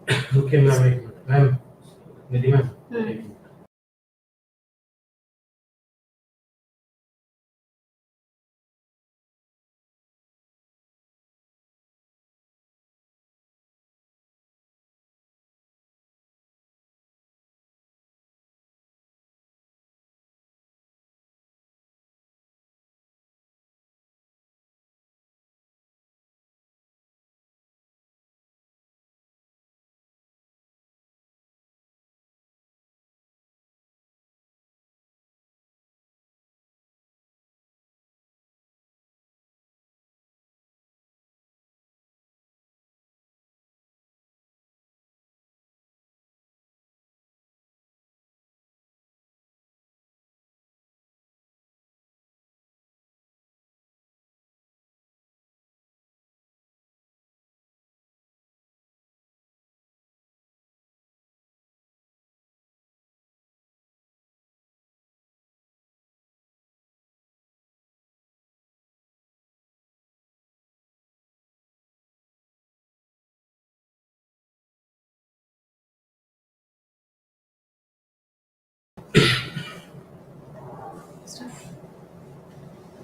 Okay, ma'am. Ma'am, Nidhi ma'am.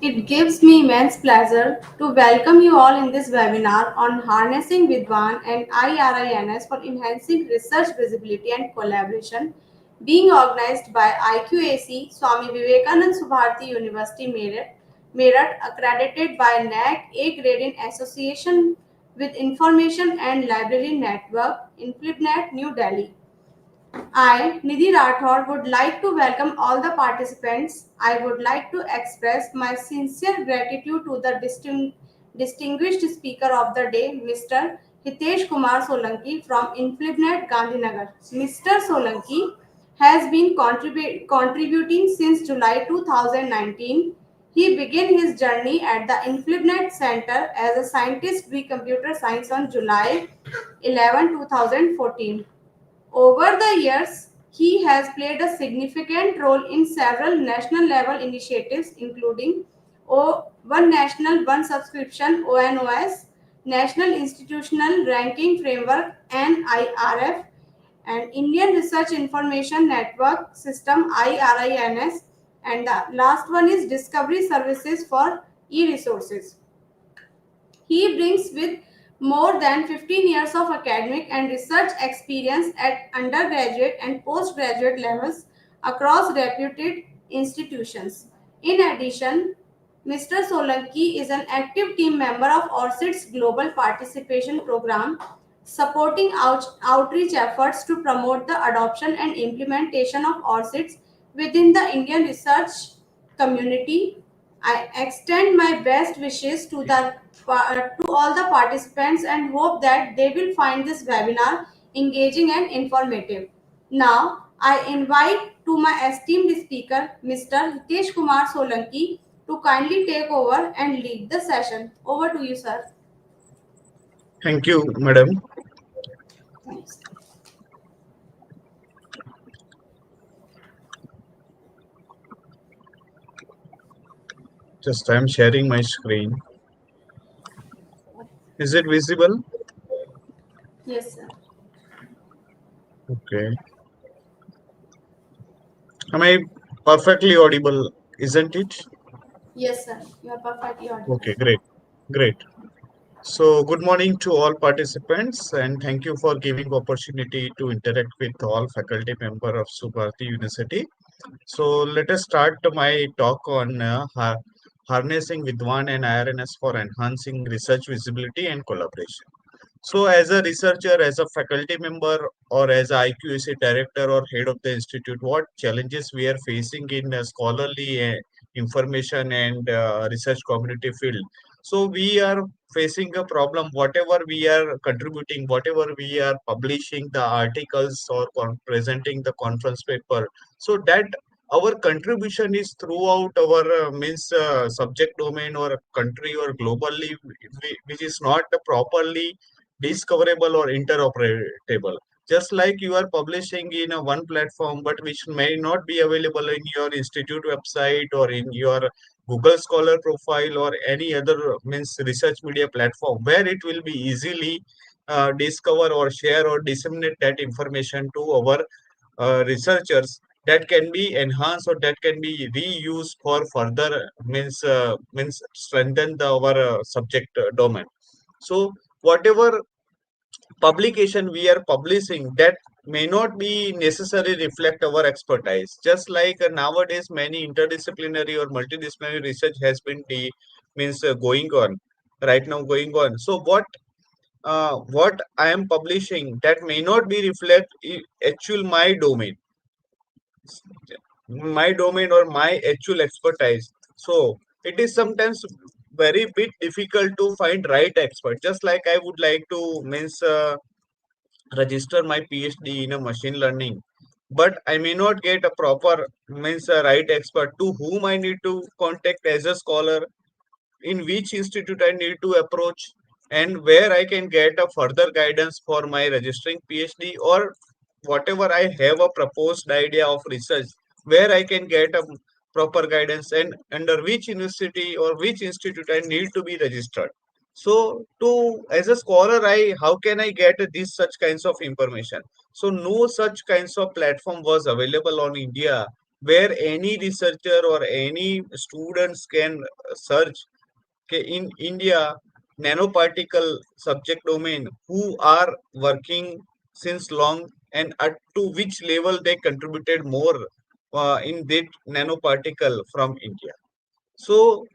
It gives me immense pleasure to welcome you all in this webinar on harnessing VIDWAN and IRINS for enhancing research visibility and collaboration, being organized by IQAC, Swami Vivekanand Subharti University, Meerut, accredited by NAC A grade in association with Information and Library Network, INFLIBNET, New Delhi. I, Nidhi Rathod, would like to welcome all the participants. I would like to express my sincere gratitude to the distinguished speaker of the day, Mr. Hitesh Kumar Solanki from INFLIBNET Gandhinagar. Mr. Solanki has been contributing since July 2019. He began his journey at the INFLIBNET Center as a scientist with computer science on July 11, 2014. Over the years, he has played a significant role in several national level initiatives, including One National, One Subscription (ONOS), National Institutional Ranking Framework (NIRF), and Indian Research Information Network System (IRINS), and the last one is Discovery Services for e-resources. He brings with more than 15 years of academic and research experience at undergraduate and postgraduate levels across reputed institutions. In addition, Mr. Solanki is an active team member of ORCID's Global Participation Program, supporting outreach efforts to promote the adoption and implementation of ORCIDs within the Indian research community. I extend my best wishes to all the participants and hope that they will find this webinar engaging and informative. Now, I invite to my esteemed speaker, Mr. Hitesh Kumar Solanki, to kindly take over and lead the session. Over to you, sir. Thank you, madam. Thanks. Just I'm sharing my screen. Is it visible? Yes, sir. Okay. Am I perfectly audible? Isn't it? Yes, sir. You are perfectly audible. Okay, great. Great. So good morning to all participants and thank you for giving opportunity to interact with all faculty member of Subharti University. So let us start my talk on harnessing Vidwan and IRNS for enhancing research visibility and collaboration. So as a researcher, as a faculty member, or as a IQAC director or head of the institute, what challenges we are facing in scholarly information and research community field? So we are facing a problem, whatever we are contributing, whatever we are publishing the articles or presenting the conference paper. So that our contribution is throughout our means subject domain or country or globally, which is not properly discoverable or interoperable. Just like you are publishing in a one platform, but which may not be available in your institute website or in your Google Scholar profile or any other means research media platform where it will be easily discover or share or disseminate that information to our researchers, that can be enhanced or that can be reused for further means strengthen our subject domain. So whatever publication we are publishing, that may not be necessarily reflect our expertise. Just like nowadays many interdisciplinary or multidisciplinary research has been going on right now going on. So what I am publishing, that may not be reflect actual my domain or my actual expertise. So it is sometimes very bit difficult to find right expert. Just like I would like to register my PhD in a machine learning, but I may not get a proper a right expert to whom I need to contact as a scholar, in which institute I need to approach, and where I can get a further guidance for my registering PhD, or whatever I have a proposed idea of research, where I can get a proper guidance and under which university or which institute I need to be registered. So to as a scholar, I how can I get these such kinds of information? So no such kinds of platform was available on India where any researcher or any students can search. Okay, in India, nanoparticle subject domain who are working since long and at to which level they contributed more in that nanoparticle from India. So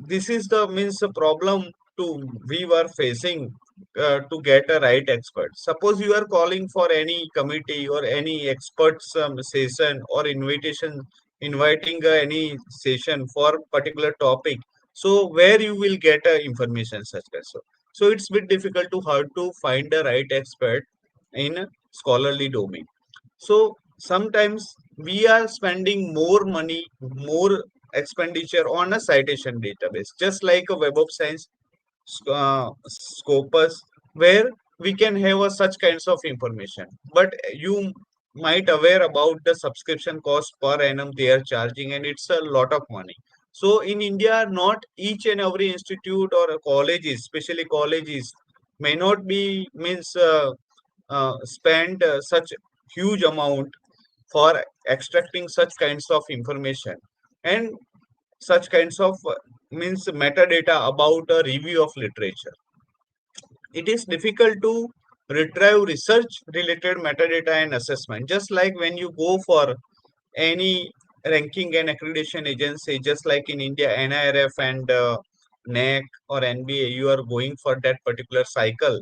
this is the a problem to we were facing to get a right expert. Suppose you are calling for any committee or any experts session or inviting any session for particular topic. So where you will get information such as so it's bit difficult to how to find the right expert in a scholarly domain. So sometimes we are spending more money, more expenditure on a citation database, just like a Web of Science Scopus, where we can have such kinds of information. But you might aware about the subscription cost per annum they are charging, and it's a lot of money. So in India, not each and every institute or colleges, especially colleges, may not be spend such huge amount for extracting such kinds of information and such kinds of metadata about a review of literature. It is difficult to retrieve research related metadata and assessment. Just like when you go for any ranking and accreditation agency, just like in India, NIRF and NAC or NBA, you are going for that particular cycle.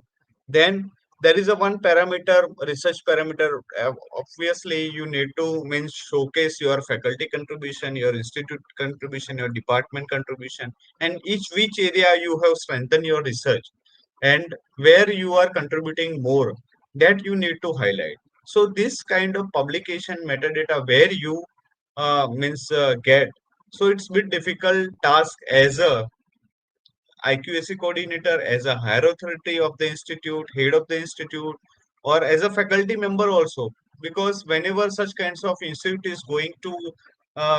Then there is a one parameter, research parameter. Obviously, you need to showcase your faculty contribution, your institute contribution, your department contribution, and each which area you have strengthened your research and where you are contributing more, that you need to highlight. So this kind of publication metadata where you get, so it's bit difficult task as a IQAC coordinator, as a higher authority of the institute, head of the institute, or as a faculty member also. Because whenever such kinds of institute is going to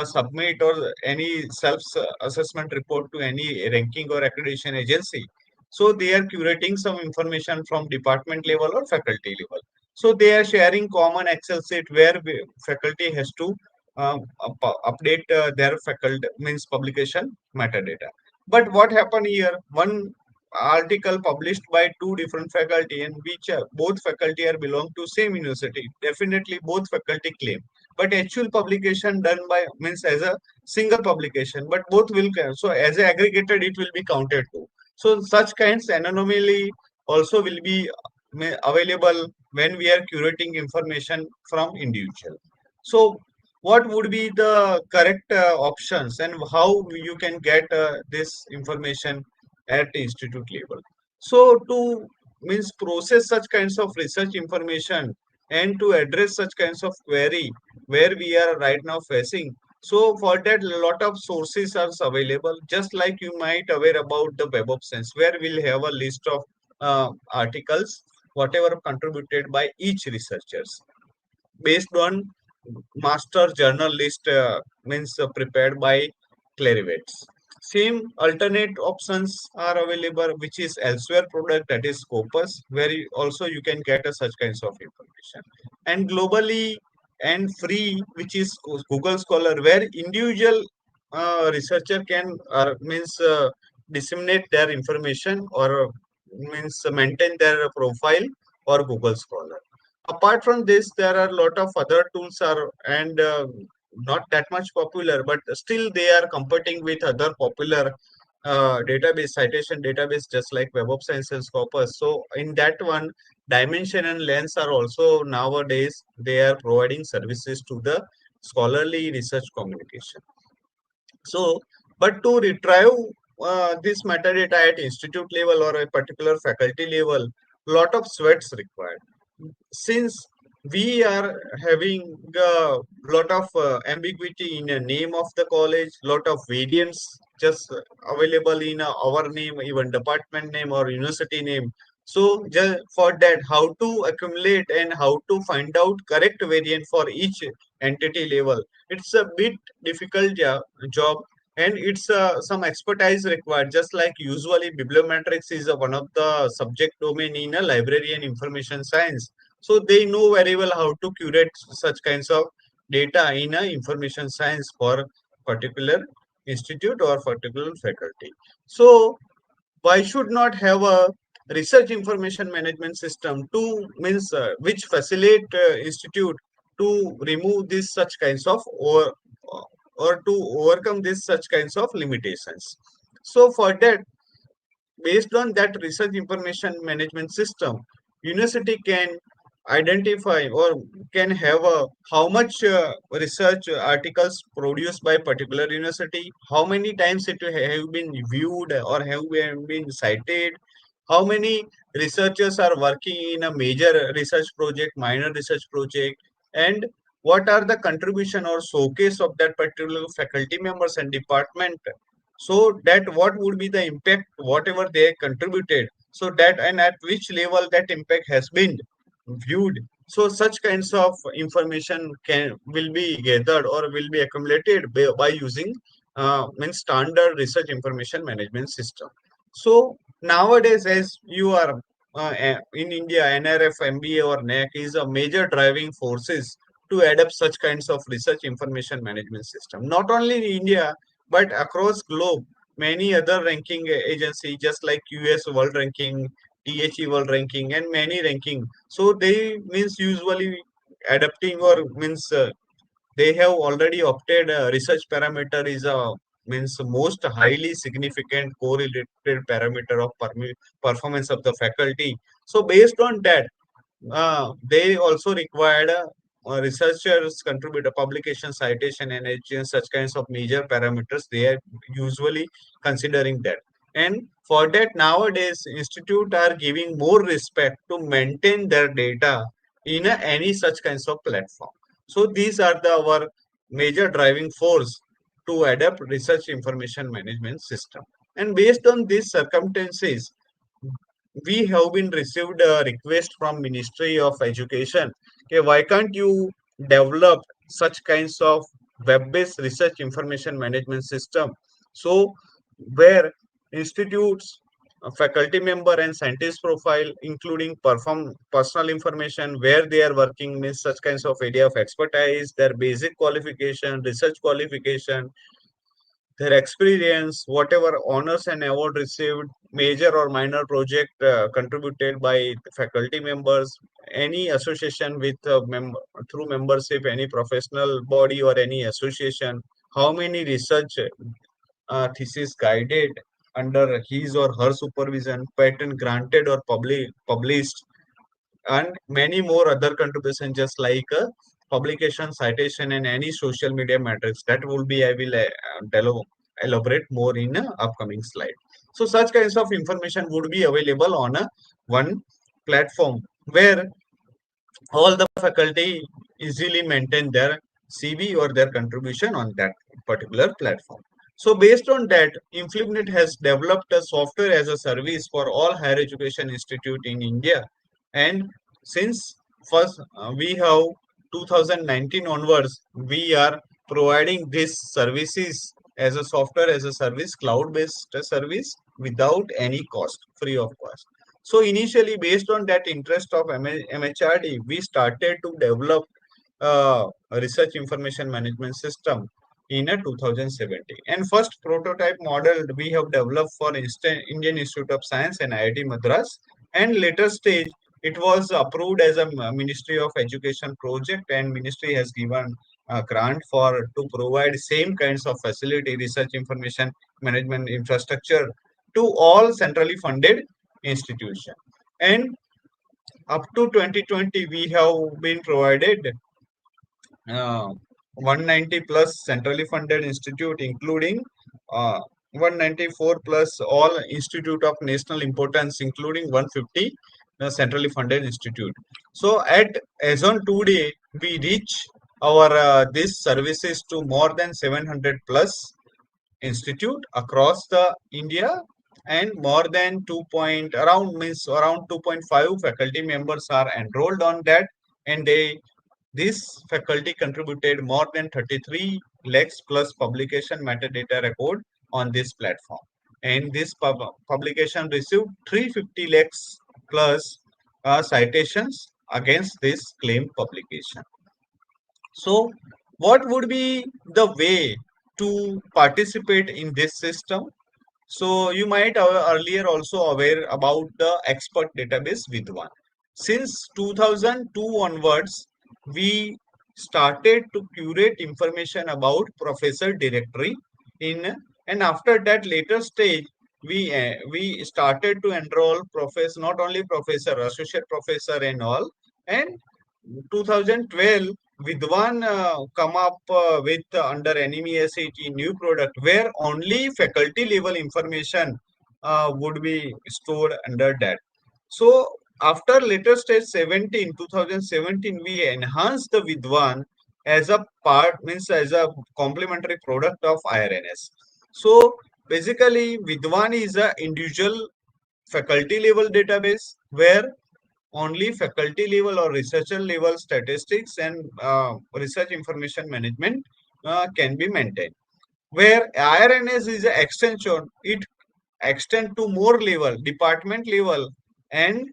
submit or any self-assessment report to any ranking or accreditation agency, so they are curating some information from department level or faculty level. So they are sharing common Excel sheet where faculty has to update their faculty publication metadata. But what happened here? One article published by two different faculty, and which both faculty are belong to same university. Definitely, both faculty claim. But actual publication done by as a single publication, but both will so as a aggregated it will be counted too. So such kinds anomaly also will be available when we are curating information from individual. So what would be the correct options and how you can get this information at institute level? So to process such kinds of research information and to address such kinds of query where we are right now facing, so for that a lot of sources are available, just like you might aware about the Web of Science where we'll have a list of articles whatever contributed by each researchers based on master journal list prepared by Clarivate. Same alternate options are available, which is elsewhere product, that is Scopus, where also you can get such kinds of information. And globally and free, which is Google Scholar, where individual researcher can disseminate their information or means maintain their profile or Google Scholar. Apart from this, there are a lot of other tools are and not that much popular, but still they are competing with other popular database citation database just like Web of Science and Scopus. So in that one, Dimension and Lens are also nowadays they are providing services to the scholarly research communication. So, but to retrieve this metadata at institute level or a particular faculty level, lot of sweats required. Since we are having a lot of ambiguity in the name of the college, lot of variants just available in our name, even department name or university name. So just for that, how to accumulate and how to find out correct variant for each entity level, it's a bit difficult job, and it's some expertise required. Just like usually bibliometrics is one of the subject domain in a library and information science, so they know very well how to curate such kinds of data in a information science for particular institute or particular faculty. So why should not have a research information management system to means which facilitate institute to remove these such kinds of or to overcome these such kinds of limitations. So for that, based on that research information management system, university can identify or can have a how much research articles produced by particular university, how many times it have been viewed or have been cited, how many researchers are working in a major research project, minor research project, and what are the contribution or showcase of that particular faculty members and department, so that what would be the impact whatever they contributed, so that and at which level that impact has been viewed. So such kinds of information can will be gathered or will be accumulated by using means standard research information management system. So nowadays, as you are in India, NRF, MBA or NAC is a major driving forces to adapt such kinds of research information management system. Not only in India, but across globe, many other ranking agency just like US World Ranking, THE World Ranking, and many ranking. So they means usually adapting or means they have already opted research parameter is a means most highly significant correlated parameter of performance of the faculty. So based on that, they also required researchers contribute a publication, citation, and such kinds of major parameters. They are usually considering that. And for that, nowadays, institute are giving more respect to maintain their data in any such kinds of platform. So these are our major driving force to adapt research information management system. And based on these circumstances, we have been received a request from Ministry of Education. Okay, why can't you develop such kinds of web-based research information management system? So where institutes, faculty member and scientist profile, including perform personal information, where they are working, means such kinds of area of expertise, their basic qualification, research qualification, their experience, whatever honors and award received, major or minor project contributed by the faculty members, any association with through membership, any professional body or any association, how many research thesis guided under his or her supervision, patent granted or published, and many more other contributions just like publication, citation, and any social media metrics. That will be I will elaborate more in upcoming slide. So such kinds of information would be available on a one platform where all the faculty easily maintain their CV or their contribution on that particular platform. So based on that, INFLIBNET has developed a software as a service for all higher education institute in India. And since first we have 2019 onwards, we are providing these services as a software as a service, cloud-based service without any cost, free of cost. So initially, based on that interest of MHRD, we started to develop a research information management system in a 2017. And first prototype model we have developed for Indian Institute of Science and IIT Madras. And later stage, it was approved as a Ministry of Education project, and Ministry has given a grant for to provide same kinds of facility, research information management infrastructure to all centrally funded institutions. And up to 2020, we have been provided 190 plus centrally funded institute, including 194 plus all institute of national importance, including 150 centrally funded institute. So at as on today, we reach our these services to more than 700 plus institute across the India, and more than 2 point around means around 2.5 faculty members are enrolled on that, and this faculty contributed more than 33 lakhs plus publication metadata record on this platform. And this publication received 350 lakhs plus citations against this claim publication. So, what would be the way to participate in this system? So you might earlier also aware about the expert database VIDWAN. Since 2002 onwards, we started to curate information about professor directory in, and after that later stage, we started to enroll professor, not only professor, associate professor and all. And 2012, Vidwan come up with under NMESIT new product where only faculty level information would be stored under that. So after later stage 2017, we enhanced the Vidwan as a part, means as a complementary product of IRNS. So basically, Vidwan is a individual faculty level database where only faculty level or researcher level statistics and research information management can be maintained. Where IRNS is an extension, it extend to more level, department level, and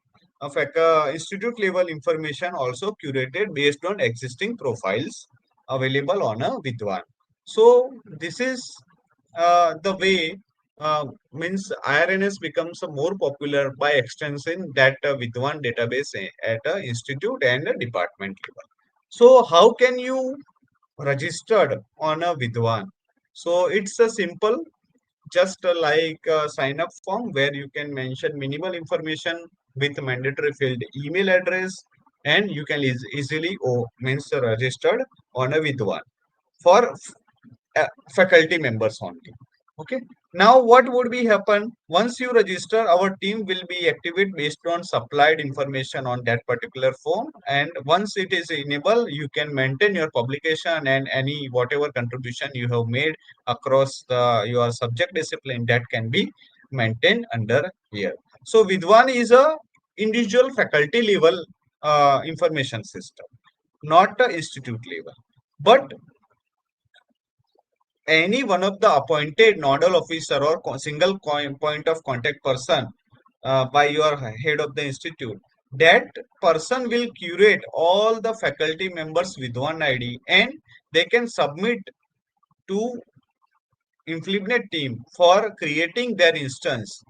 institute level information also curated based on existing profiles available on a Vidwan. So this is the way means IRNS becomes a more popular by extension that Vidwan database at a institute and a department level. So how can you registered on a Vidwan? So it's a simple, just like a sign up form where you can mention minimal information with mandatory field email address, and you can easily means registered on a Vidwan for faculty members only. Okay, now what would be happen once you register? Our team will be activate based on supplied information on that particular form, and once it is enabled, you can maintain your publication and any whatever contribution you have made across the your subject discipline, that can be maintained under here. So Vidwan is a individual faculty level information system, not a institute level, but any one of the appointed nodal officer or single point of contact person by your head of the institute, that person will curate all the faculty members with one ID, and they can submit to INFLIBNET team for creating their instance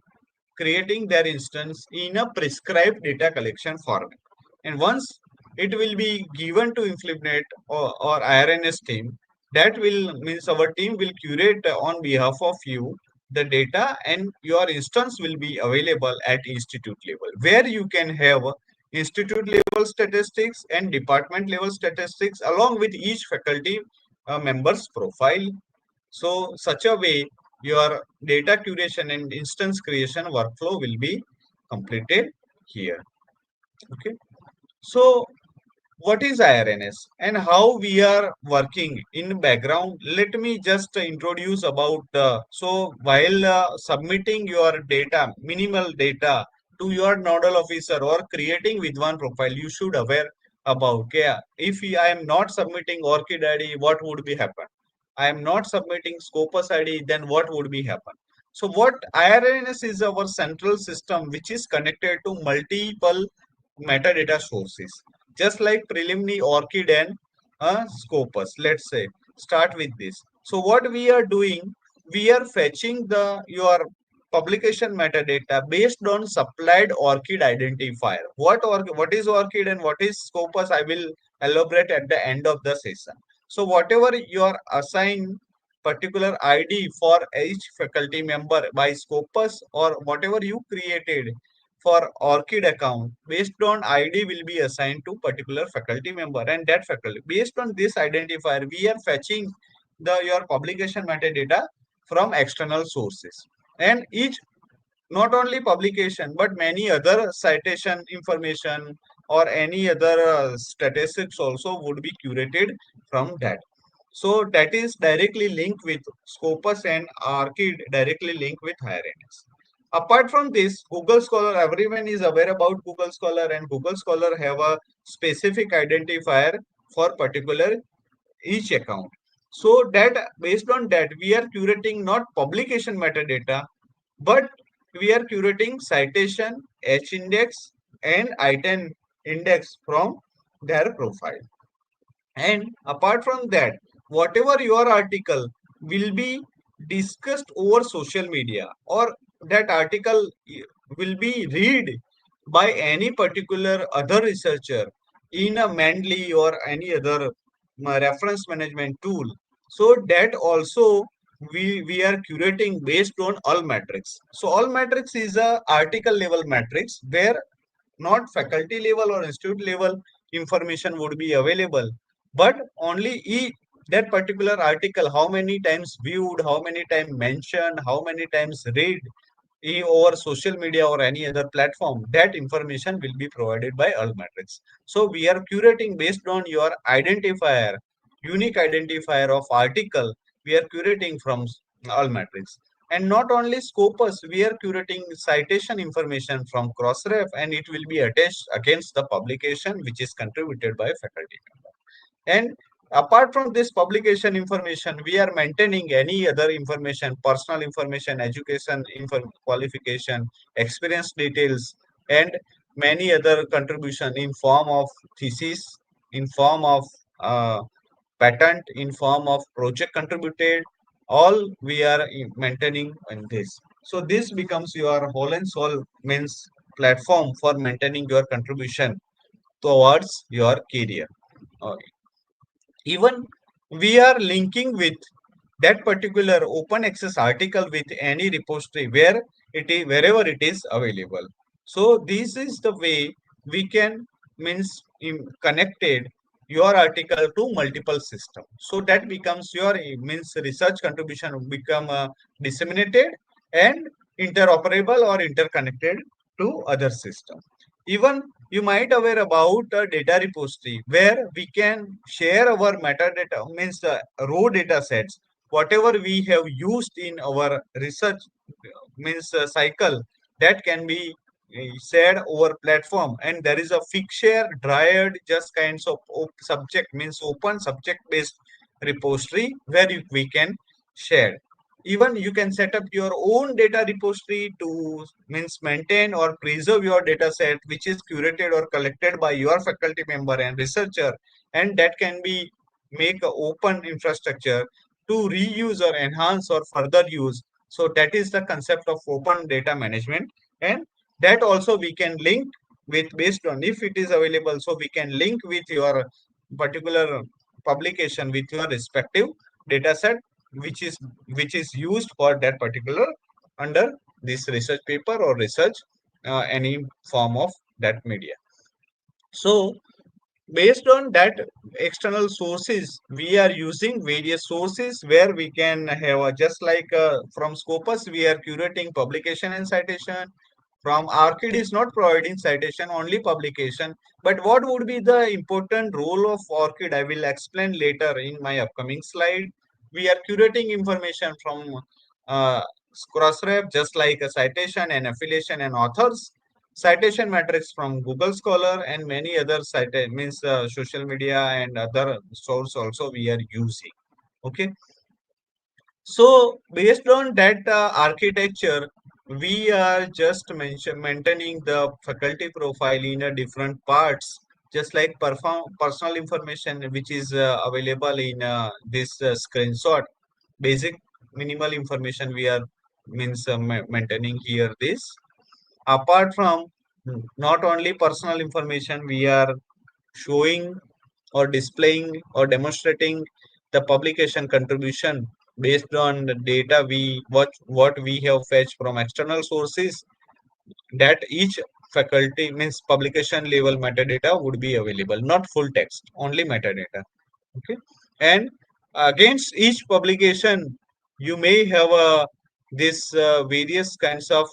in a prescribed data collection format. And once it will be given to INFLIBNET or IRNS team, that will means our team will curate on behalf of you the data, and your instance will be available at institute level, where you can have institute level statistics and department level statistics along with each faculty member's profile. So such a way your data curation and instance creation workflow will be completed here. Okay. So what is IRNS and how we are working in background? Let me just introduce about so while submitting your data, minimal data to your nodal officer or creating with one profile, you should aware about, okay, if I am not submitting ORCID ID, what would be happen? I am not submitting Scopus ID, then what would be happen? So what IRNS is our central system which is connected to multiple metadata sources, just like preliminary ORCID and Scopus. Let's say start with this. So what we are doing, we are fetching the your publication metadata based on supplied ORCID identifier. What is ORCID and what is Scopus? I will elaborate at the end of the session. So whatever you are assigned particular ID for each faculty member by Scopus or whatever you created for ORCID account, based on ID will be assigned to particular faculty member, and that faculty based on this identifier we are fetching the your publication metadata from external sources, and each not only publication but many other citation information or any other statistics also would be curated from that. So that is directly linked with Scopus and ORCID directly linked with higher NS. Apart from this, Google Scholar, everyone is aware about Google Scholar, and Google Scholar have a specific identifier for particular each account. So that based on that, we are curating not publication metadata, but we are curating citation, H index, and item index from their profile. And apart from that, whatever your article will be discussed over social media, or that article will be read by any particular other researcher in a Mendeley or any other reference management tool. So that also we are curating based on all metrics. So all metrics is a article level matrix where not faculty level or institute level information would be available, but only that particular article, how many times viewed, how many times mentioned, how many times read over social media or any other platform, that information will be provided by all metrics. So we are curating based on your identifier, unique identifier of article, we are curating from all metrics. And not only Scopus, we are curating citation information from Crossref, and it will be attached against the publication which is contributed by faculty member. And apart from this publication information, we are maintaining any other information, personal information, education, qualification, experience details, and many other contribution in form of thesis, in form of uh, patent, in form of project contributed. All we are maintaining in this. So this becomes your whole and soul means platform for maintaining your contribution towards your career. Uh, Even we are linking with that particular open access article with any repository where it is wherever it is available. So this is the way we can means connected your article to multiple system, so that becomes your means research contribution become disseminated and interoperable or interconnected to other system. Even you might aware about a data repository where we can share our metadata, means the raw data sets, whatever we have used in our research means cycle, that can be shared over platform, and there is a fixed share dryad just kinds of subject means open subject based repository where we can share. Even you can set up your own data repository to means maintain or preserve your data set which is curated or collected by your faculty member and researcher, and that can be make a open infrastructure to reuse or enhance or further use. So that is the concept of open data management, and that also we can link with based on if it is available, so we can link with your particular publication with your respective data set which is used for that particular under this research paper or research any form of that media. So based on that external sources, we are using various sources where we can have just like from Scopus we are curating publication and citation. From ORCID is not providing citation, only publication. But what would be the important role of ORCID? I will explain later in my upcoming slide. We are curating information from uh, Crossref, just like a citation and affiliation and authors. Citation matrix from Google Scholar and many other means social media and other source also we are using. Okay. So based on that architecture, we are just maintaining the faculty profile in a different parts, just like personal information, which is available in this screenshot. Basic minimal information we are maintaining here. This apart from not only personal information, we are showing or displaying or demonstrating the publication contribution based on the data what we have fetched from external sources, that each faculty means publication level metadata would be available, not full text, only metadata. Okay, and against each publication you may have this various kinds of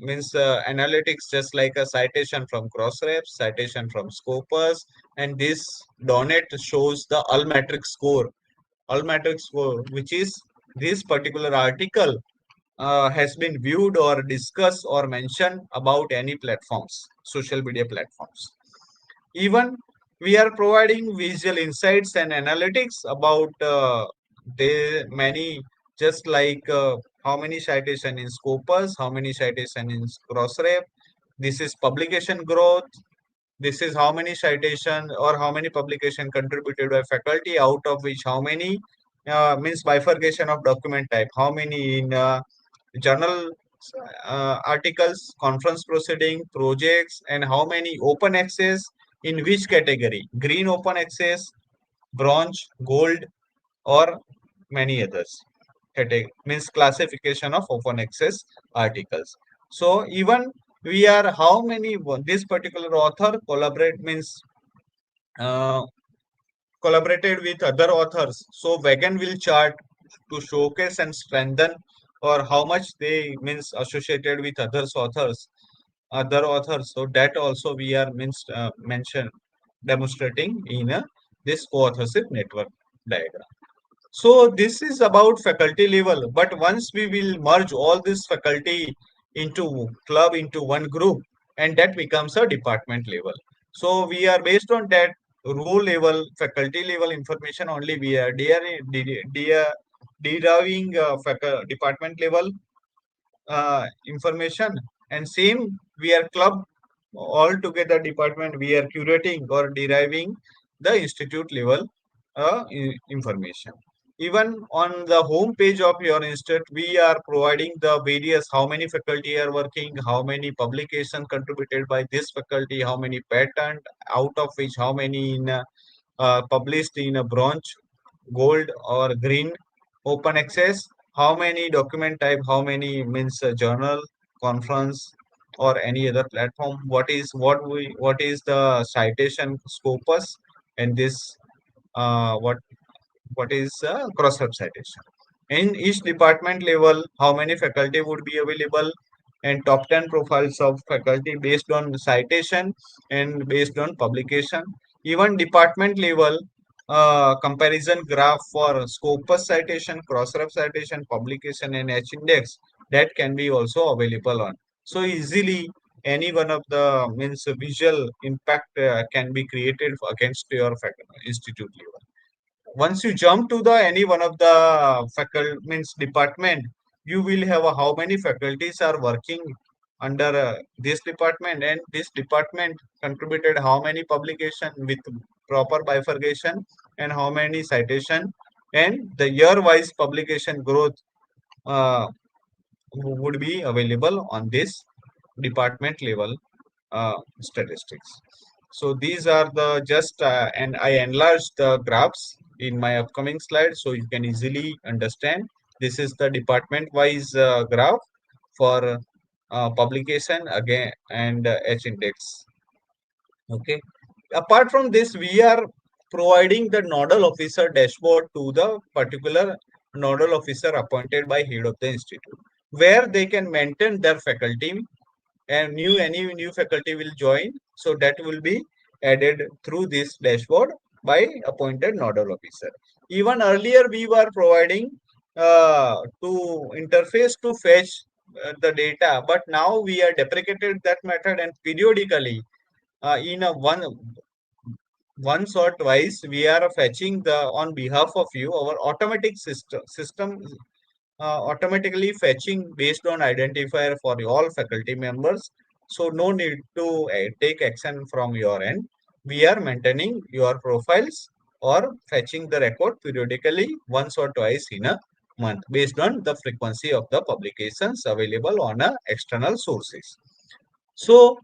analytics, just like a citation from crossrefs, citation from scopus, and this donate shows the all metric score, which is this particular article has been viewed or discussed or mentioned about any platforms, social media platforms. Even we are providing visual insights and analytics about the many, just like how many citation in Scopus, how many citation in Crossref. This is publication growth. This is how many citation or how many publication contributed by faculty, out of which how many means bifurcation of document type, how many in journal articles, conference proceeding, projects, and how many open access in which category, green open access, bronze, gold, or many others. Means classification of open access articles. So even we are how many this particular author collaborate means uh, collaborated with other authors. So Wagon will chart to showcase and strengthen or how much they means associated with other authors. So that also we are mention demonstrating in this co-authorship network diagram. So this is about faculty level, but once we will merge all this faculty into club into one group, and that becomes a department level. So we are based on that role level, faculty level information only. We are deriving department level information, and same we are club all together department. We are curating or deriving the institute level information. Even on the home page of your institute, we are providing the various how many faculty are working, how many publications contributed by this faculty, how many patent, out of which how many in published in a bronze, gold, or green open access, how many document type, how many means journal, conference, or any other platform, what is the citation scopus, and this what is cross-hub citation. In each department level, how many faculty would be available, and top 10 profiles of faculty based on citation and based on publication. Even department level comparison graph for scopus citation, cross-ref citation, publication, and H-index, that can be also available on. So easily any one of the means visual impact can be created against your institute level. Once you jump to the any one of the faculty means department, you will have how many faculties are working under this department, and this department contributed how many publication with proper bifurcation, and how many citation, and the year wise publication growth uh, would be available on this department level statistics. So these are the just and I enlarged the graphs in my upcoming slide so you can easily understand. This is the department wise graph for publication again and H index. Okay. Apart from this, we are providing the nodal officer dashboard to the particular nodal officer appointed by head of the institute, where they can maintain their faculty, and any new faculty will join, so that will be added through this dashboard by appointed nodal officer. Even earlier we were providing to interface to fetch the data, but now we are deprecated that method, and periodically in a one once or twice we are fetching the on behalf of you our automatic system automatically fetching based on identifier for all faculty members. So no need to take action from your end. We are maintaining your profiles or fetching the record periodically once or twice in a month based on the frequency of the publications available on external sources. So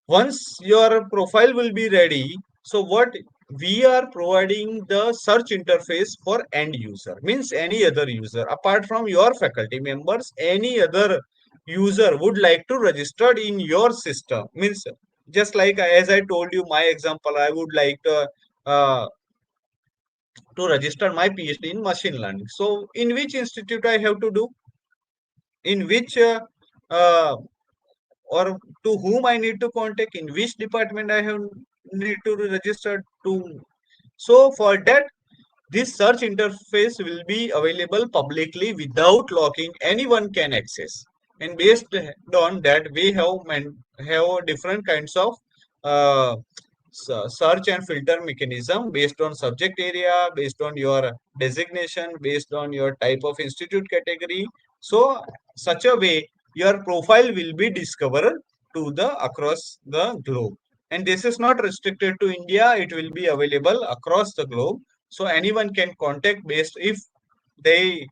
once your profile will be ready, so what we are providing the search interface for end user, means any other user apart from your faculty members, any other user would like to register in your system, means just like as I told you my example, I would like uh, to register my PhD in machine learning. So in which institute I have to do, in which uh, or to whom I need to contact, in which department I have need to register to. So for that, this search interface will be available publicly without locking. Anyone can access. And based on that, we have different kinds of uh, search and filter mechanism based on subject area, based on your designation, based on your type of institute category. So such a way your profile will be discovered to the across the globe. And this is not restricted to India, it will be available across the globe. So anyone can contact based if they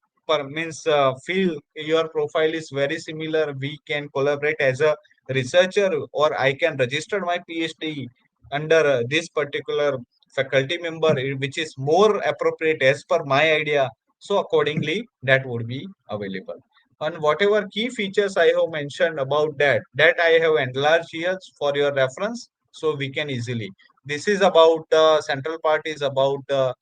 means feel your profile is very similar, we can collaborate as a researcher, or I can register my PhD under this particular faculty member which is more appropriate as per my idea. So accordingly that would be available. And whatever key features I have mentioned about that I have enlarged here for your reference, so we can easily. This is about the central part is about the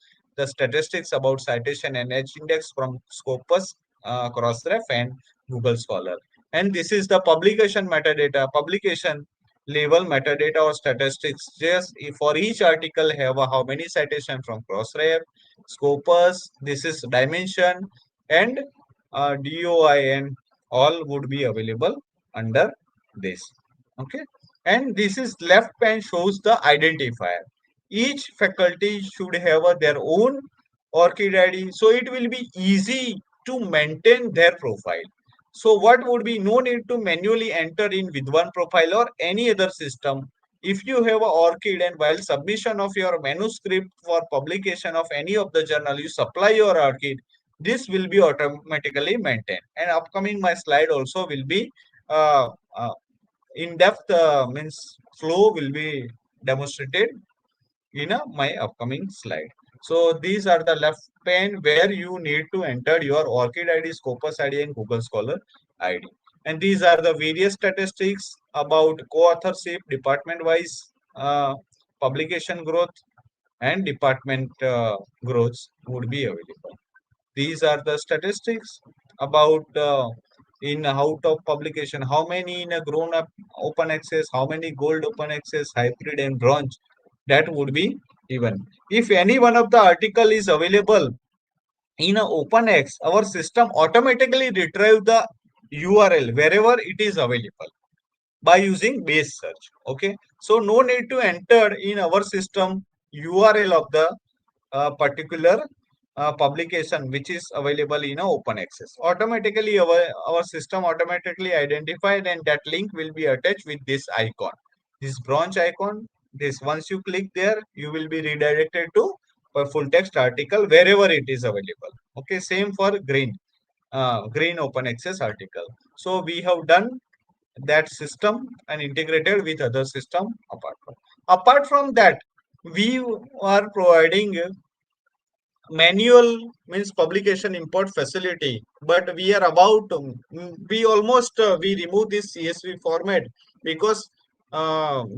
statistics about citation and edge index from Scopus, Crossref, and Google Scholar. And this is the publication metadata, publication label metadata or statistics. Just for each article have how many citation from Crossref, Scopus, this is dimension, and DOI, and all would be available under this. Okay, and this is left pane shows the identifier. Each faculty should have their own ORCID ID, so it will be easy to maintain their profile. So what would be no need to manually enter in VIDWAN profile or any other system. If you have a ORCID and while submission of your manuscript for publication of any of the journal, you supply your ORCID, this will be automatically maintained. And upcoming my slide also will be uh, uh, in-depth means flow will be demonstrated in my upcoming slide. So these are the left pane where you need to enter your ORCID ID, Scopus ID, and Google Scholar ID. And these are the various statistics about co-authorship, department-wise publication growth, and department growth would be available. These are the statistics about in out of publication, how many in a grown up open access, how many gold open access, hybrid and bronze, that would be even. If any one of the article is available in a open X, our system automatically retrieve the URL wherever it is available by using base search. Okay, so no need to enter in our system URL of the particular publication which is available in open access. Automatically our system automatically identified, and that link will be attached with this icon, this bronze icon. This once you click there, you will be redirected to a full text article wherever it is available. Okay, same for green open access article. So we have done that system and integrated with other system. Apart from that, we are providing manual means publication import facility, but we are about we almost we remove this CSV format because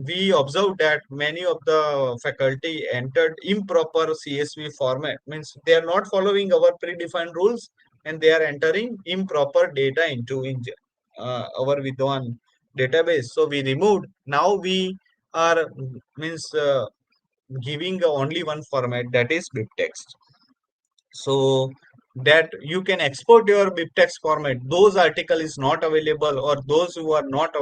we observed that many of the faculty entered improper CSV format, means they are not following our predefined rules and they are entering improper data into our Vidwan database. So we removed. Now we are means giving only one format, that is BibTeX, so that you can export your BibTeX format. Those article is not available, or those who are not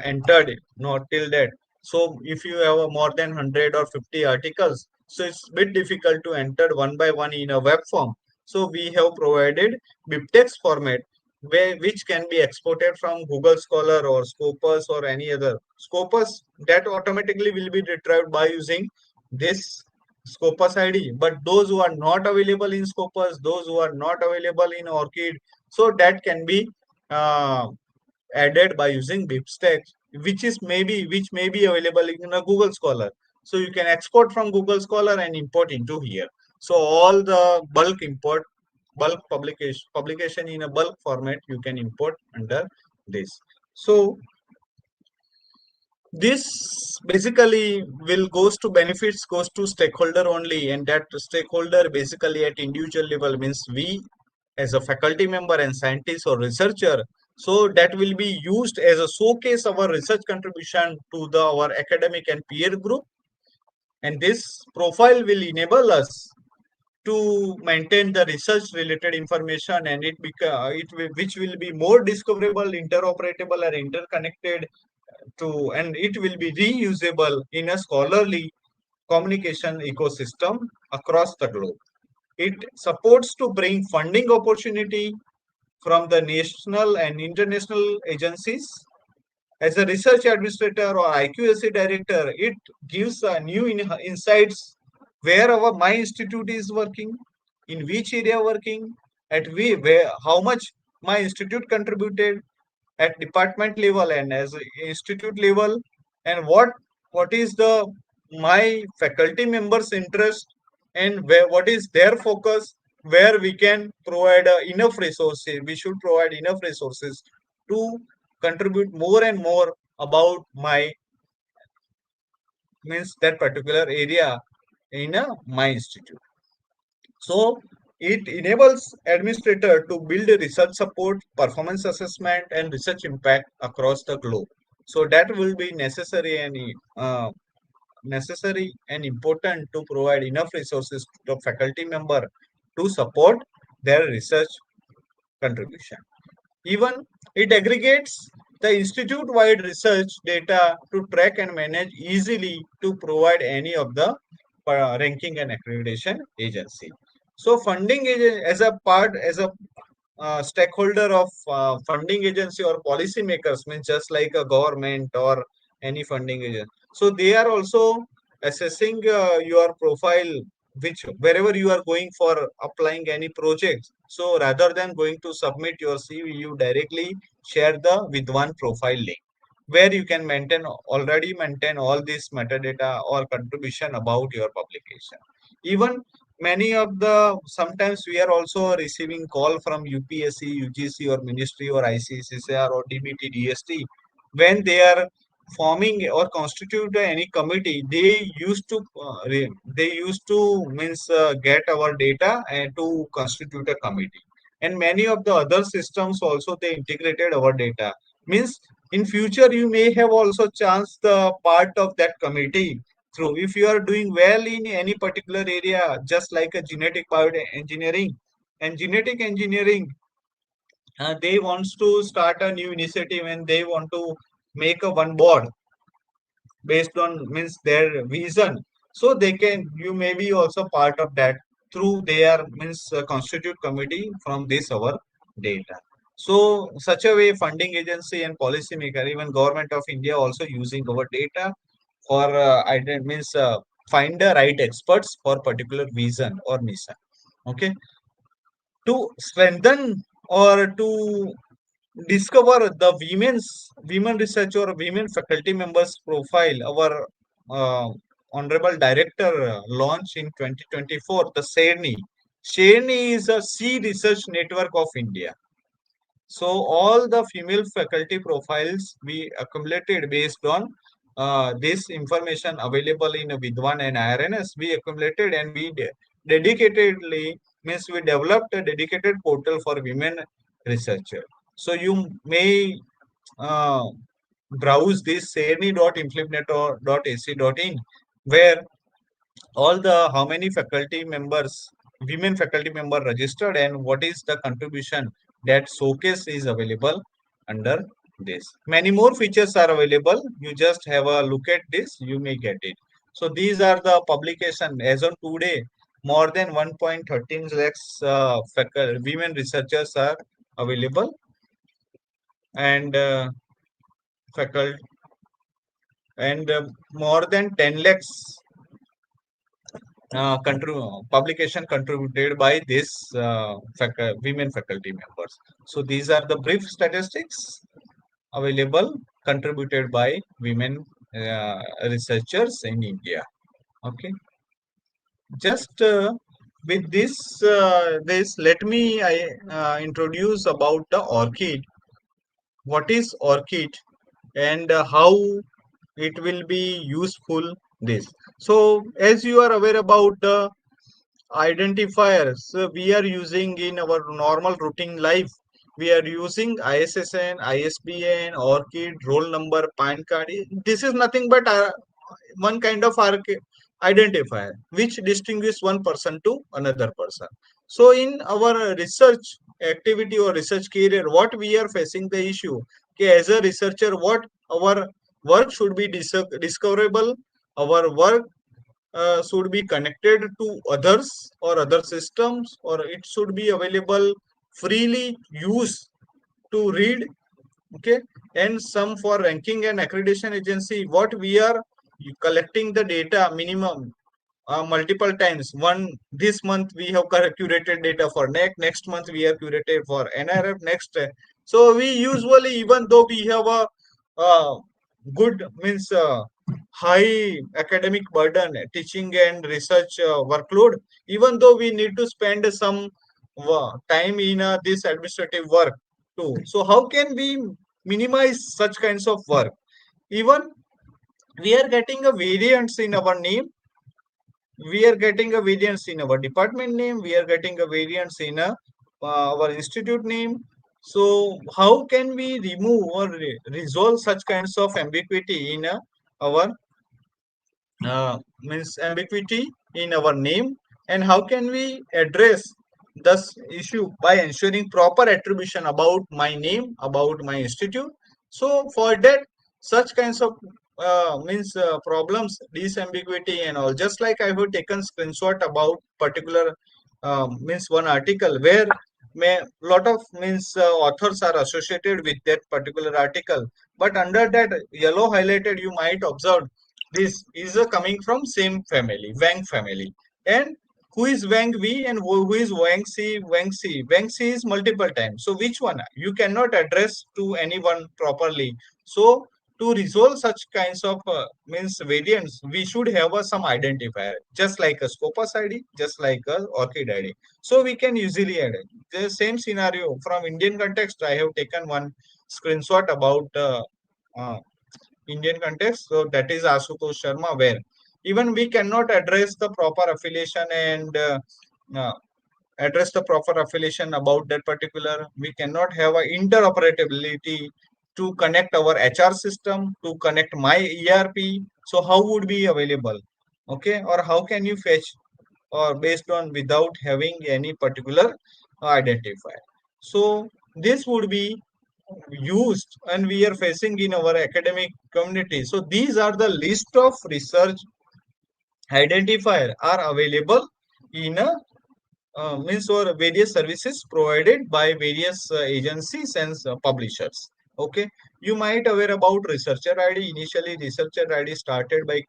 entered not till that, So if you have more than 100 or 50 articles, so it's a bit difficult to enter one by one in a web form. So we have provided BibTeX format which can be exported from Google Scholar or Scopus or any other. Scopus that automatically will be retrieved by using this Scopus ID. But those who are not available in Scopus, those who are not available in ORCID, so that can be uh, added by using BibTeX, which may be available in a Google Scholar. So you can export from Google Scholar and import into here. So all the bulk publication in a bulk format you can import under this. So this basically will goes to stakeholder only, and that stakeholder basically at individual level means we as a faculty member and scientist or researcher. So that will be used as a showcase our research contribution to our academic and peer group, and this profile will enable us to maintain the research related information, and which will be more discoverable, interoperable, and interconnected and it will be reusable in a scholarly communication ecosystem across the globe. It supports to bring funding opportunity from the national and international agencies. As a research administrator or IQAC director, it gives new insights where my institute is working, in which area working, how much my institute contributed, at department level and as a institute level, and what is the my faculty members interest, and what is their focus, where we can provide enough resources, we should provide enough resources to contribute more and more about my means that particular area in my institute. So it enables administrator to build a research support, performance assessment, and research impact across the globe. So that will be necessary and important to provide enough resources to the faculty member to support their research contribution. Even it aggregates the institute-wide research data to track and manage easily to provide any of the ranking and accreditation agency. So funding as a stakeholder of funding agency or policy makers means just like a government or any funding agent. So they are also assessing your profile, which wherever you are going for applying any projects. So rather than going to submit your CV, you directly share the VIDWAN profile link where you can already maintain all this metadata or contribution about your publication. Even many of the sometimes we are also receiving call from UPSC, UGC or Ministry or ICCR or DBT, DST when they are forming or constitute any committee. They used to means get our data and to constitute a committee. And many of the other systems also they integrated our data. Means in future you may have also chance the part of that committee through if you are doing well in any particular area, just like a genetic bioengineering and genetic engineering, they wants to start a new initiative and they want to make a one board based on means their vision. So they can you may be also part of that through their means constitute committee from this our data. So such a way funding agency and policy maker, even government of India also using our data for means find the right experts for particular vision or mission. Okay, to strengthen or to discover the women research or women faculty members profile. Our honorable director launched in 2024 the SheRNI. SheRNI is a Sea Research Network of India. So all the female faculty profiles we accumulated based on this information available in VIDWAN and IRNS. We accumulated and dedicatedly means we developed a dedicated portal for women researcher. So you may uh, browse this serni.inflibnet.ac.in where all the how many faculty members women faculty member registered and what is the contribution that showcase is available under this. Many more features are available. You just have a look at this, you may get it. So these are the publication as on today. More than 1.13 lakhs women researchers are available, and faculty, and more than 10 lakhs publication contributed by this women faculty members. So these are the brief statistics available contributed by women researchers in India. Okay, just with this, let me introduce about the ORCID. What is ORCID and how it will be useful? This. So, as you are aware about the identifiers we are using in our normal routine life, we are using ISSN, ISBN, ORCID, roll number, PAN card. This is nothing but one kind of identifier which distinguishes one person to another person. So in our research activity or research career, what we are facing the issue, okay, as a researcher, what our work should be discoverable, our work should be connected to others or other systems, or it should be available freely use to read. Okay, and some for ranking and accreditation agency, what we are collecting the data minimum multiple times. One, this month we have curated data for next month we have curated for NRF next. So we usually, even though we have a good means high academic burden, teaching and research workload, even though we need to spend some time in this administrative work too. So how can we minimize such kinds of work? Even we are getting a variance in our name, we are getting a variance in our department name, we are getting a variance in our institute name. So how can we remove or resolve such kinds of ambiguity in our means ambiguity in our name, and how can we address this issue by ensuring proper attribution about my name, about my institute? So for that, such kinds of means problems, disambiguity and all, just like I have taken screenshot about particular means one article where may lot of means authors are associated with that particular article, but under that yellow highlighted you might observe this is coming from same family, Wang family. And who is Wang V and who is Wang C? Wang C. Wang C is multiple times. So which one? You cannot address to anyone properly. So to resolve such kinds of means variants, we should have some identifier, just like a Scopus ID, just like a ORCID ID. So we can easily add it. The same scenario from Indian context. I have taken one screenshot about uh, Indian context. So that is Asutosh Sharma, where even we cannot address the proper affiliation and uh, address the proper affiliation about that particular. We cannot have a interoperability to connect our HR system, to connect my ERP. So how would be available? Okay, or how can you fetch or based on without having any particular identifier? So this would be used and we are facing in our academic community. So these are the list of research identifier are available in a means or various services provided by various agencies and publishers. Okay, you might aware about researcher ID. Initially researcher ID started by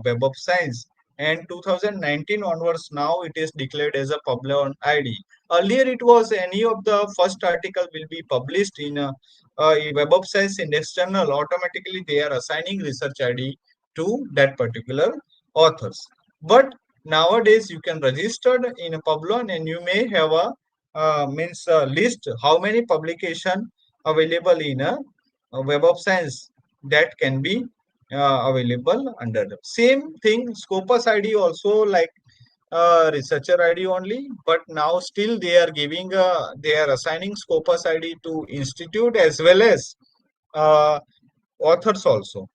Web of Science, and 2019 onwards now it is declared as a public ID. Earlier it was any of the first article will be published in a Web of Science Index journal, automatically they are assigning research ID to that particular authors. But nowadays you can register in a Publon and you may have a means list how many publication available in a Web of Science that can be available under the same thing. Scopus ID also like researcher ID only, but now still they are giving they are assigning Scopus ID to institute as well as uh, authors also.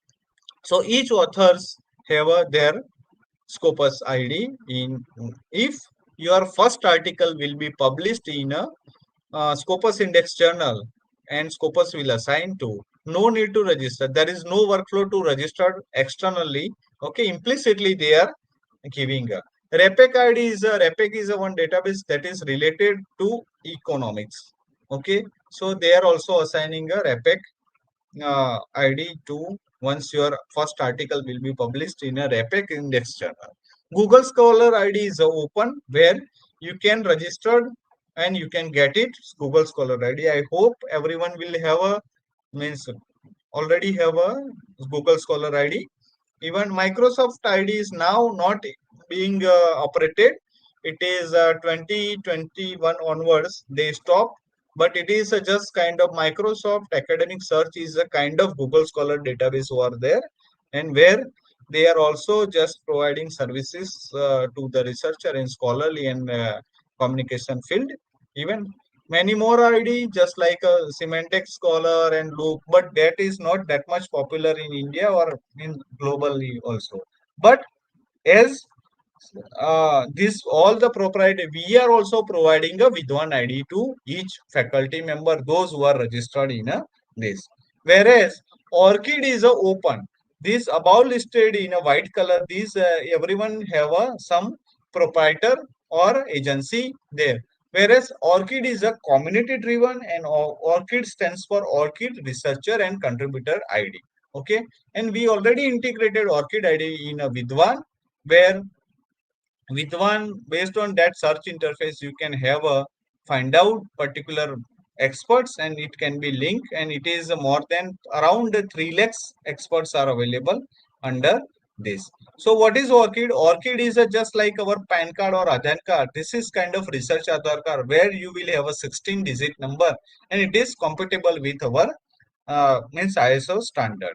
So each authors have their Scopus ID in if your first article will be published in a Scopus Index journal and Scopus will assign to no need to register. There is no workflow to register externally. Okay, implicitly they are giving a REPEC ID is a REPEC is a one database that is related to economics. Okay, so they are also assigning a REPEC ID to once your first article will be published in a REPEC index journal. Google Scholar ID is open where you can register and you can get it. Google Scholar ID. I hope everyone will have a means already have a Google Scholar ID. Even Microsoft ID is now not being operated. It is 2021 onwards they stop, but it is just kind of Microsoft academic search is a kind of Google Scholar database over there, and where they are also just providing services to the researcher in scholarly and communication field. Even many more ID just like a semantic scholar and loop, but that is not that much popular in India or in globally also. But as this all the proprietary, we are also providing a VIDWAN ID to each faculty member, those who are registered in a this. Whereas ORCID is a open. This above listed in a white color, these everyone have a some proprietor or agency there. Whereas ORCID is a community driven and ORCID stands for ORCID Researcher and Contributor ID. Okay, and we already integrated ORCID ID in a VIDWAN where with one based on that search interface you can have a find out particular experts and it can be linked, and it is more than around 3 lakhs experts are available under this. So what is ORCID is just like our PAN card or Aadhaar card. This is kind of research Aadhaar card where you will have a 16 digit number and it is compatible with our means ISO standard.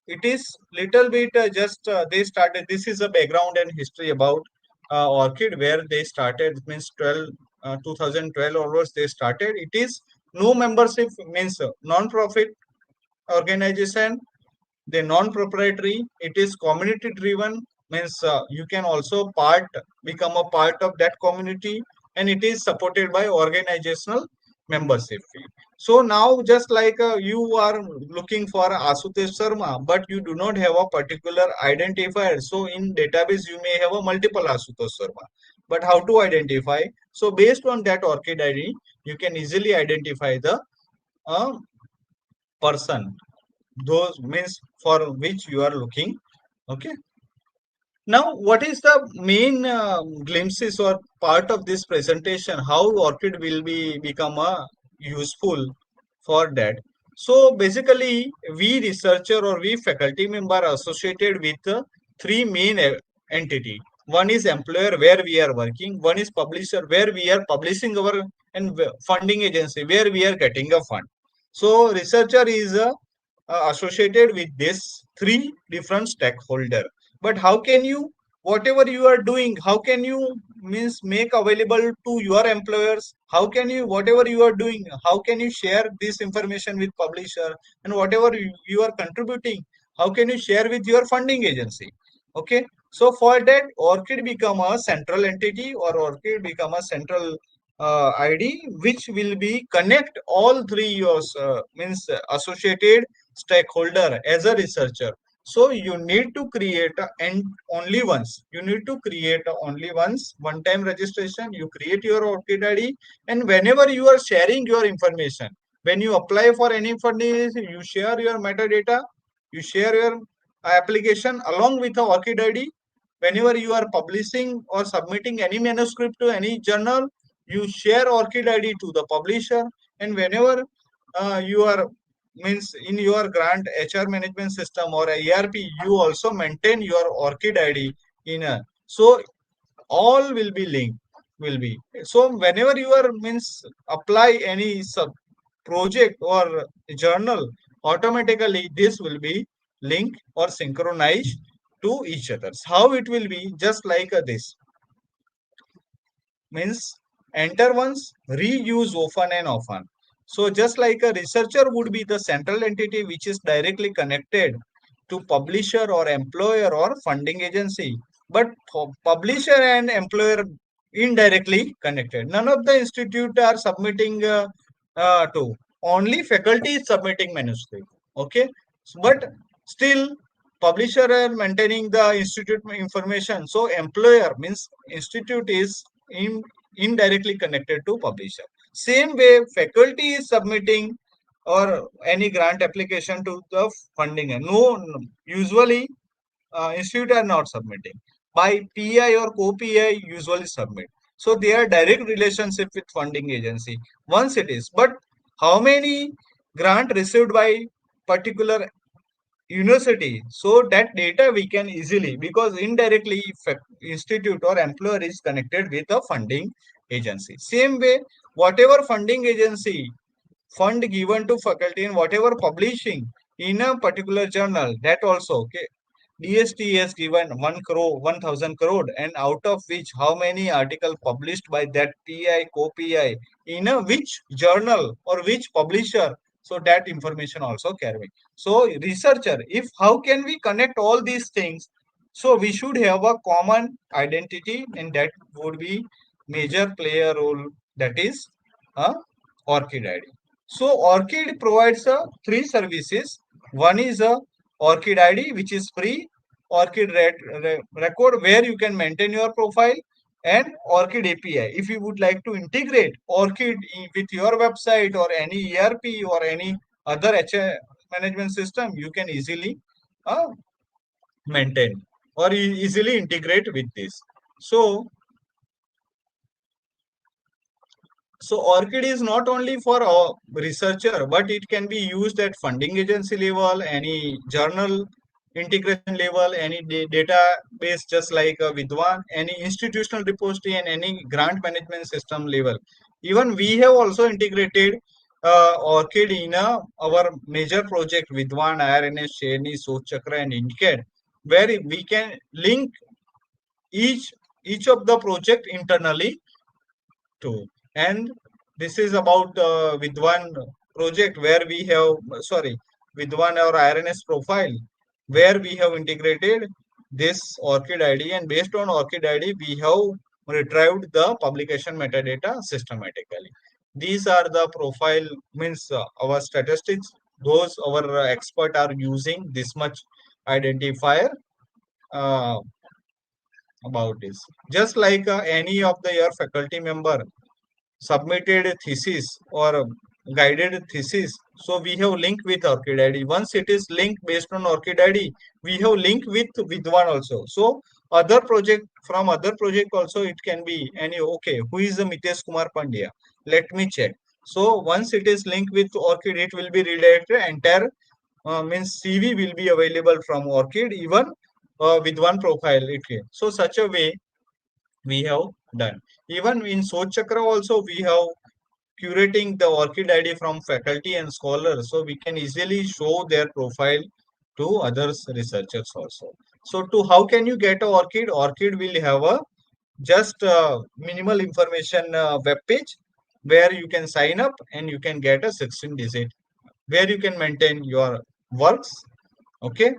It is little bit just they started. This is a background and history about ORCID where they started means 2012 onwards they started. It is no membership means non-profit organization, the non-proprietary, it is community driven means you can also become a part of that community, and it is supported by organizational membership fee. So now just like you are looking for Asutosh Sharma but you do not have a particular identifier, so in database you may have a multiple Asutosh Sharma, but how to identify? So based on that ORCID ID you can easily identify the uh, person, those means for which you are looking. Okay, now what is the main glimpses or part of this presentation, how ORCID will be become useful for that? So basically we researcher or we faculty member are associated with three main entity. One is employer where we are working, one is publisher where we are publishing our, and funding agency where we are getting a fund. So researcher is associated with this three different stakeholder. But how can you, whatever you are doing, how can you means make available to your employers? How can you, whatever you are doing, how can you share this information with publisher? And whatever you are contributing, how can you share with your funding agency? Okay, so for that ORCID become a central entity, or ORCID become a central ID which will be connect all three yours means associated stakeholder as a researcher. So you need to create and only once, you need to create only once one time registration, you create your ORCID ID, and whenever you are sharing your information, when you apply for any funding you share your metadata, you share your application along with the ORCID ID. Whenever you are publishing or submitting any manuscript to any journal, you share ORCID ID to the publisher. And whenever you are means in your grant HR management system or ERP, you also maintain your ORCID ID in a, so all will be linked will be. So whenever you are means apply any sub project or journal, automatically this will be linked or synchronized to each others. How it will be? Just like this means enter once, reuse often and often. So just like a researcher would be the central entity which is directly connected to publisher or employer or funding agency, but publisher and employer indirectly connected. None of the institute are submitting to, only faculty is submitting manuscript. Okay, but still publisher are maintaining the institute information. So employer means institute is indirectly connected to publisher. Same way faculty is submitting or any grant application to the funding. No, usually institute are not submitting. By PI or co-PI usually submit. So they are direct relationship with funding agency. Once it is, but how many grant received by particular university? So that data we can easily, because indirectly institute or employer is connected with a funding agency. Same way, whatever funding agency fund given to faculty and whatever publishing in a particular journal, that also okay, DST has given 1 crore, 1000 crore, and out of which how many article published by that PI, co-PI in a which journal or which publisher. So that information also carry. So researcher, if how can we connect all these things? So we should have a common identity, and that would be major play a role, that is a ORCID ID. So ORCID provides three services. One is a ORCID ID, which is free, ORCID record, where you can maintain your profile, and ORCID API. If you would like to integrate ORCID with your website or any ERP or any other HR management system, you can easily uh, maintain or easily integrate with this. So ORCID is not only for a researcher, but it can be used at funding agency level, any journal integration level, any database just like VIDWAN, any institutional repository, and any grant management system level. Even we have also integrated ORCID in our major project VIDWAN, IRNS, SheRNI, SochChakra, and INCAD, where we can link each of the project internally too. And this is about with one project where we have, sorry, with one our IRNS profile, where we have integrated this ORCID ID, and based on ORCID ID, we have retrieved the publication metadata systematically. These are the profile, means our statistics, those our expert are using this much identifier uh, about this. Just like any of the your faculty member submitted a thesis or guided thesis. So we have link with ORCID ID. Once it is linked based on ORCID ID, we have link with one also. So other project, from other project also it can be any, okay, who is the Mitesh Kumar Pandya? Let me check. So once it is linked with ORCID, it will be redirected. Entire means CV will be available from ORCID, even with one profile. Okay. So such a way we have done. Even in SochChakra also we have curating the ORCID ID from faculty and scholars, so we can easily show their profile to others researchers also. So to how can you get a ORCID? ORCID will have a just minimal information web page where you can sign up and you can get a 16 digit where you can maintain your works. Okay,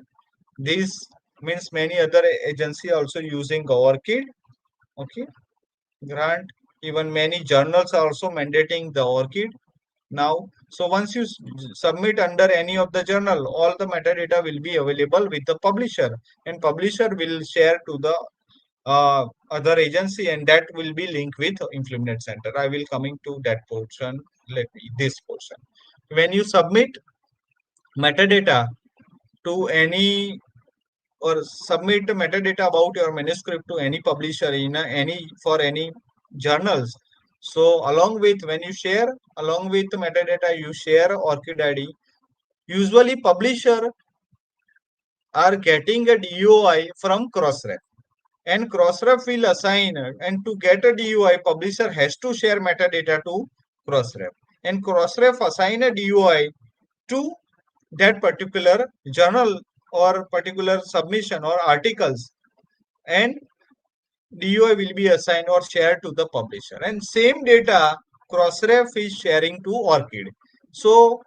this means many other agency also using ORCID. Okay, grant, even many journals are also mandating the ORCID now. So once you submit under any of the journal, all the metadata will be available with the publisher, and publisher will share to the other agency, and that will be linked with INFLIBNET center. I will coming to that portion. Let me this portion. When you submit metadata to any, or submit metadata about your manuscript to any publisher in any, for any journals, so along with, when you share along with metadata, you share ORCID ID. Usually publisher are getting a DOI from Crossref, and Crossref will assign, and to get a DOI, publisher has to share metadata to Crossref, and Crossref assign a DOI to that particular journal or particular submission or articles, and DOI will be assigned or shared to the publisher, and same data Crossref is sharing to ORCID. So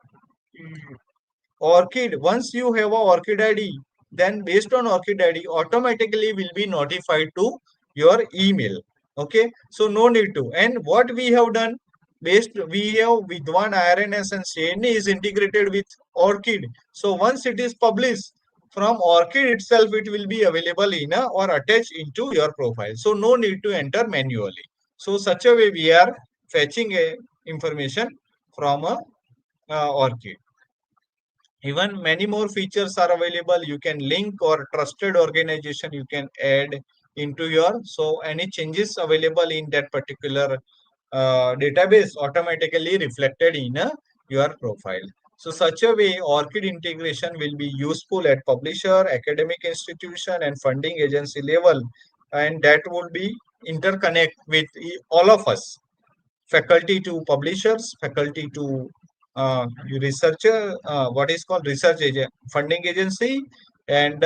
ORCID, once you have a ORCID ID, then based on ORCID ID, automatically will be notified to your email. Okay, so no need to. And what we have done, based, we have VIDWAN, IRINS and SheRNI is integrated with ORCID. So once it is published from ORCID itself, it will be available in a, or attached into your profile. So no need to enter manually. So such a way we are fetching a information from a ORCID. Even many more features are available. You can link or trusted organization you can add into your, so any changes available in that particular database automatically reflected in your profile. So such a way ORCID integration will be useful at publisher, academic institution and funding agency level, and that will be interconnect with all of us, faculty to publishers, faculty to researcher, what is called research agent, funding agency, and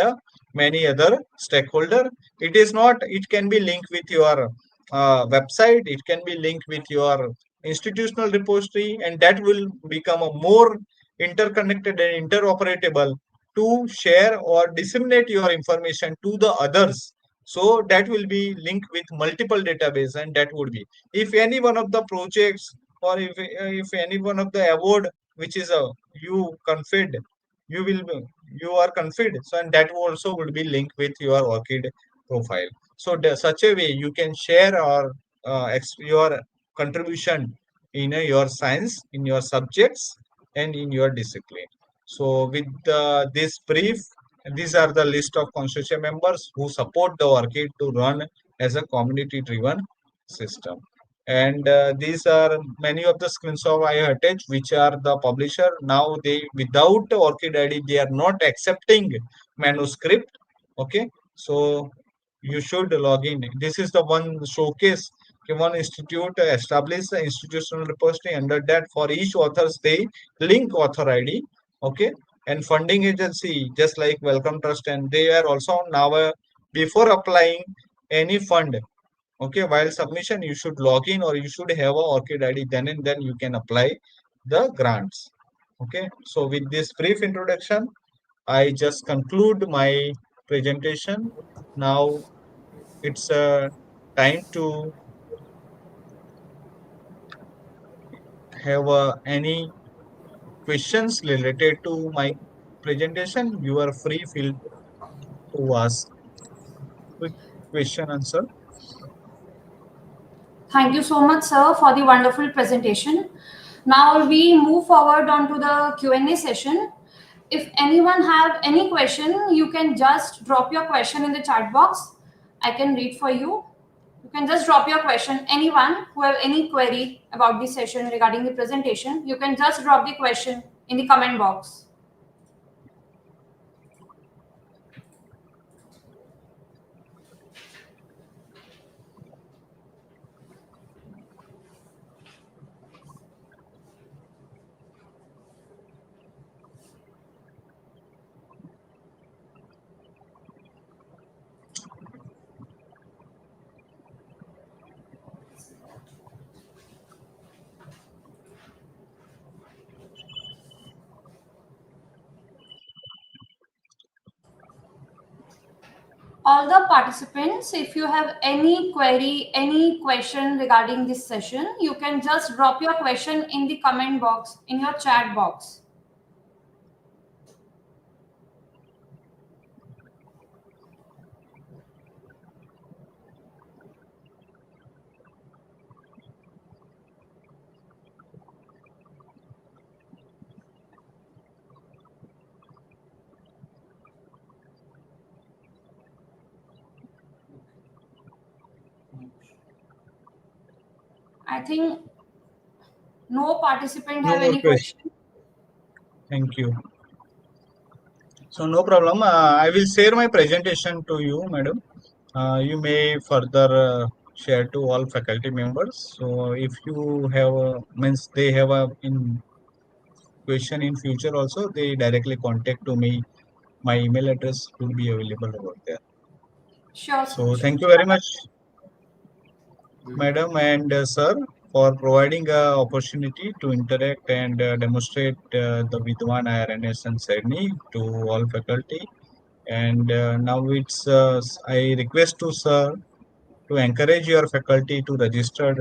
many other stakeholder. It is not. It can be linked with your website. It can be linked with your institutional repository, and that will become a more interconnected and interoperable to share or disseminate your information to the others. So that will be linked with multiple database, and that would be, if any one of the projects, or if any one of the award which is you conferred, you will you are conferred, so and that also would be linked with your ORCID profile. So such a way you can share or your contribution in your science, in your subjects and in your discipline. So with this brief, these are the list of consortium members who support the ORCID to run as a community driven system. And these are many of the screenshots I attached, which are the publisher. Now they, without ORCID ID, they are not accepting manuscript. Okay, so you should log in. This is the one showcase. One institute established the institutional repository. Under that, for each authors they link author ID. Okay, and funding agency just like Welcome Trust, and they are also now before applying any fund. Okay, while submission you should log in or you should have a ORCID ID, then and then you can apply the grants. Okay, so with this brief introduction, I just conclude my presentation. Now it's time to have any questions related to my presentation. You are free, feel to ask quick question answer. Thank you so much, sir, for the wonderful presentation. Now we move forward on to the Q&A session. If anyone have any question, you can just drop your question in the chat box. I can read for you. You can just drop your question. Anyone who have any query about the session regarding the presentation, you can just drop the question in the comment box. All the participants, if you have any query, any question regarding this session, you can just drop your question in the comment box, in your chat box. I think no participant No have more any question. question. Thank you. So no problem. I will share my presentation to you, madam. You may further share to all faculty members. So if you have means they have a in question in future also, they directly contact to me. My email address will be available over there. Sure, sir. So Sure. thank you very much, madam and sir, for providing a opportunity to interact and demonstrate the VIDWAN IRNS and SheRNI to all faculty. And now it's I request to sir to encourage your faculty to register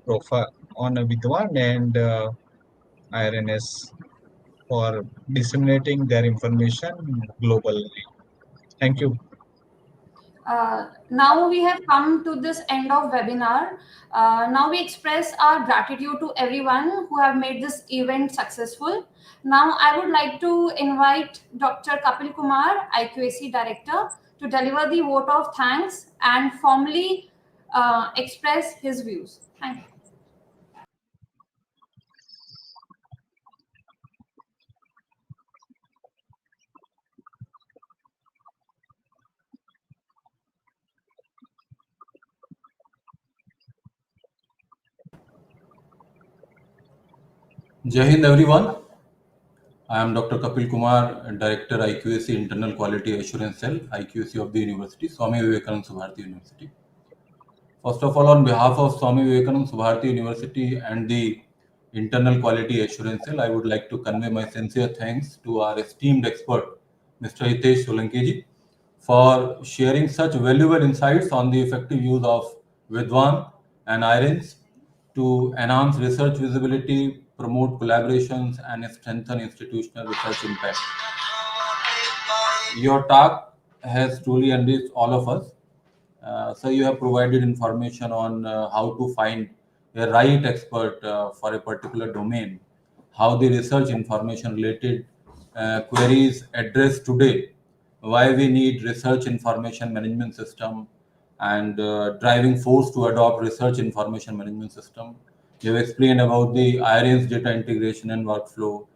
profile on VIDWAN and IRNS for disseminating their information globally. Thank you. Now we have come to this end of webinar. Now we express our gratitude to everyone who have made this event successful. Now I would like to invite Dr. Kapil Kumar, IQAC Director, to deliver the vote of thanks and formally express his views. Thank you. Jai Hind everyone. I am Dr. Kapil Kumar, Director IQAC Internal Quality Assurance Cell, IQAC of the University, Swami Vivekanand Subharti University. First of all, on behalf of Swami Vivekanand Subharti University and the Internal Quality Assurance Cell, I would like to convey my sincere thanks to our esteemed expert, Mr. Hitesh Solanki, for sharing such valuable insights on the effective use of VIDWAN and IRINS to enhance research visibility, promote collaborations, and strengthen institutional research impact. Your talk has truly enriched all of us. So you have provided information on how to find a right expert for a particular domain, how the research information related queries addressed today, why we need research information management system, and driving force to adopt research information management system. You have explained about the IRINS data integration and workflow,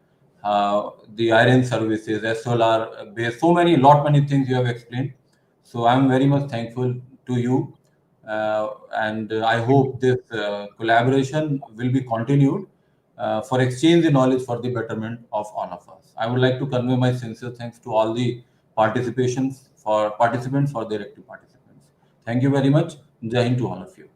the IRIN services, SLR based, many things you have explained. So I'm very much thankful to you, and I hope this collaboration will be continued for exchange the knowledge for the betterment of all of us. I would like to convey my sincere thanks to all the participants for their active participants. Thank you very much. Jai Hind to all of you.